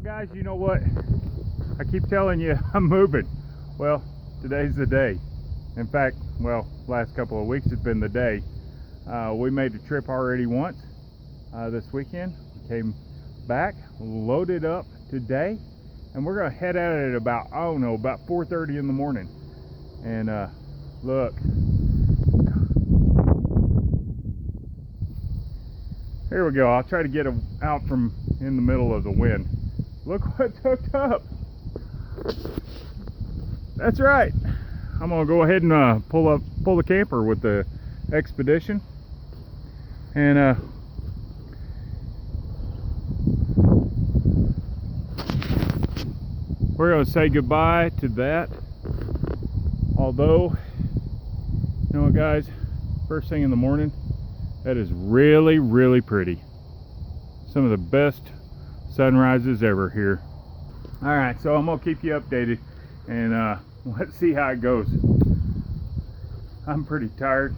Well guys, you know what? I keep telling you I'm moving. Well, today's the day. In fact, well, last couple of weeks it's been the day. We made the trip already once this weekend. We came back, loaded up today, and we're gonna head at it about, I don't know, about 4:30 in the morning. And look, here we go. I'll try to get them out from in the middle of the wind. Look what's hooked up. That's right. I'm gonna go ahead and pull the camper with the Expedition, and we're gonna say goodbye to that. Although, you know what, guys? First thing in the morning, that is really, really pretty. Some of the best sunrises ever here. All right, so I'm gonna keep you updated, and let's see how it goes. I'm pretty tired.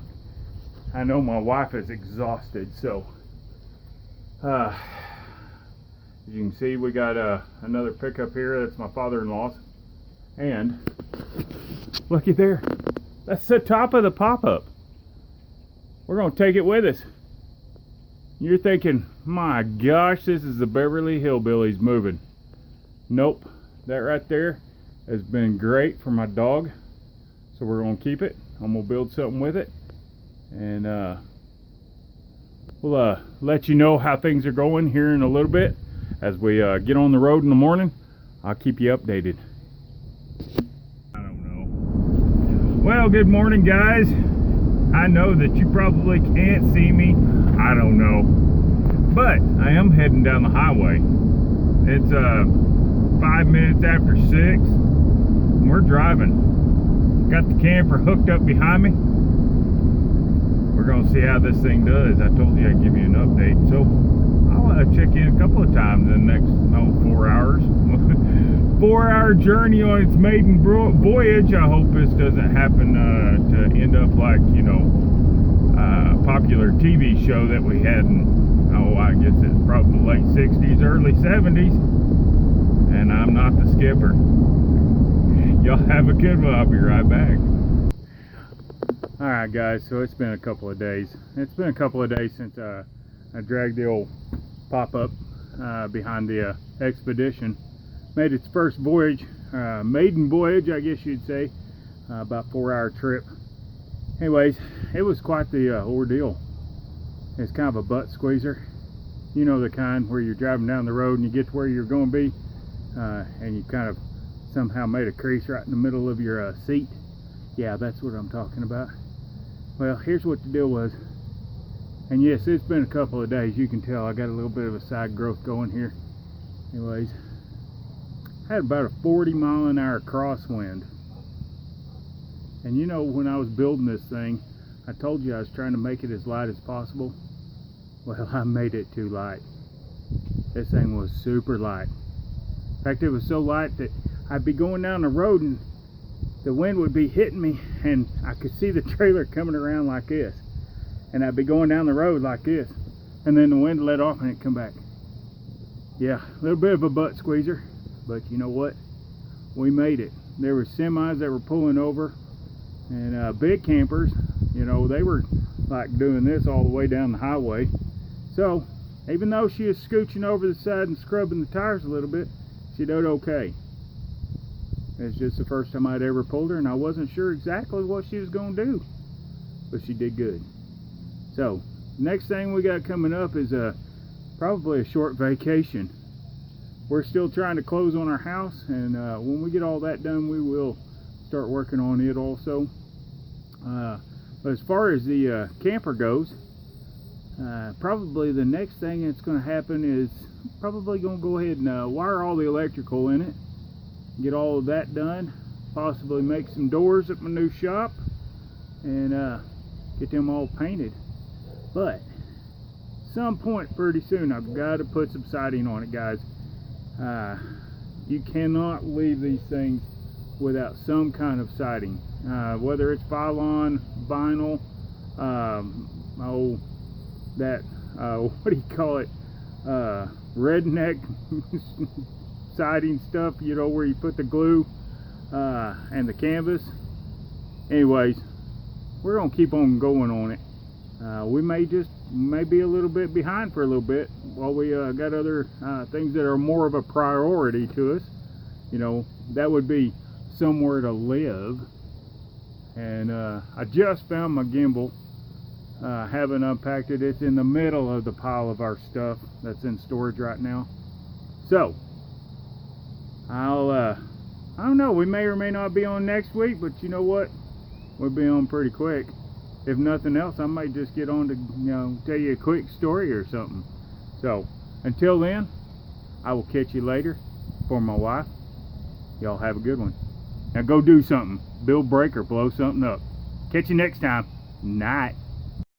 I know my wife is exhausted, so as you can see, we got another pickup here. That's my father-in-law's, and looky there, that's the top of the pop-up. We're gonna take it with us. You're thinking, my gosh, this is the Beverly Hillbillies moving. Nope, that right there has been great for my dog, so we're gonna keep it. I'm gonna build something with it, and we'll let you know how things are going here in a little bit as we get on the road in the morning. I'll keep you updated. I don't know. Well, good morning, guys. I know that you probably can't see me. I don't know, but I am heading down the highway. It's 5 minutes after 6, and we're driving. Got the camper hooked up behind me. We're gonna see how this thing does. I told you I'd give you an update, so I'll check in a couple of times in the next 4 hours. 4-hour journey on its maiden voyage. I hope this doesn't happen to end up like, you know, popular TV show that we had in, oh, I guess it's probably late 60s, early 70s, and I'm not the skipper. Y'all have a good one. I'll be right back. Alright guys, so it's been a couple of days. It's been a couple of days since I dragged the old pop-up behind the Expedition. Made its first voyage, maiden voyage, I guess you'd say, about 4-hour trip. Anyways, it was quite the ordeal. It's kind of a butt squeezer. You know, the kind where you're driving down the road and you get to where you're going to be, and you kind of somehow made a crease right in the middle of your seat. Yeah, that's what I'm talking about. Well, here's what the deal was. And yes, it's been a couple of days. You can tell I got a little bit of a side growth going here. Anyways, I had about a 40-mile-an-hour crosswind. And you know, when I was building this thing, I told you I was trying to make it as light as possible. Well, I made it too light. This thing was super light. In fact, it was so light that I'd be going down the road and the wind would be hitting me, and I could see the trailer coming around like this. And I'd be going down the road like this. And then the wind let off and it'd come back. Yeah, a little bit of a butt squeezer. But you know what? We made it. There were semis that were pulling over, and big campers, you know, they were like doing this all the way down the highway. So even though she was scooching over the side and scrubbing the tires a little bit, she did okay. It's just the first time I'd ever pulled her, and I wasn't sure exactly what she was going to do, but she did good. So next thing we got coming up is probably a short vacation. We're still trying to close on our house, and when we get all that done, we will start working on it also. But as far as the camper goes, probably the next thing that's going to happen is probably going to go ahead and wire all the electrical in it, get all of that done, possibly make some doors at my new shop, and get them all painted. But some point pretty soon I've got to put some siding on it, guys. You cannot leave these things without some kind of siding, whether it's Phylon, vinyl, what do you call it, redneck siding stuff, you know, where you put the glue and the canvas. Anyways, we're gonna keep on going on it. We may be a little bit behind for a little bit while we got other things that are more of a priority to us. You know, that would be somewhere to live. And I just found my gimbal. Haven't unpacked it. It's in the middle of the pile of our stuff that's in storage right now. So I don't know, we may or may not be on next week, but you know what, we'll be on pretty quick. If nothing else, I might just get on to, you know, tell you a quick story or something. So until then, I will catch you later. For my wife, y'all have a good one. Now go do something, build, break, or blow something up. Catch you next time. Night.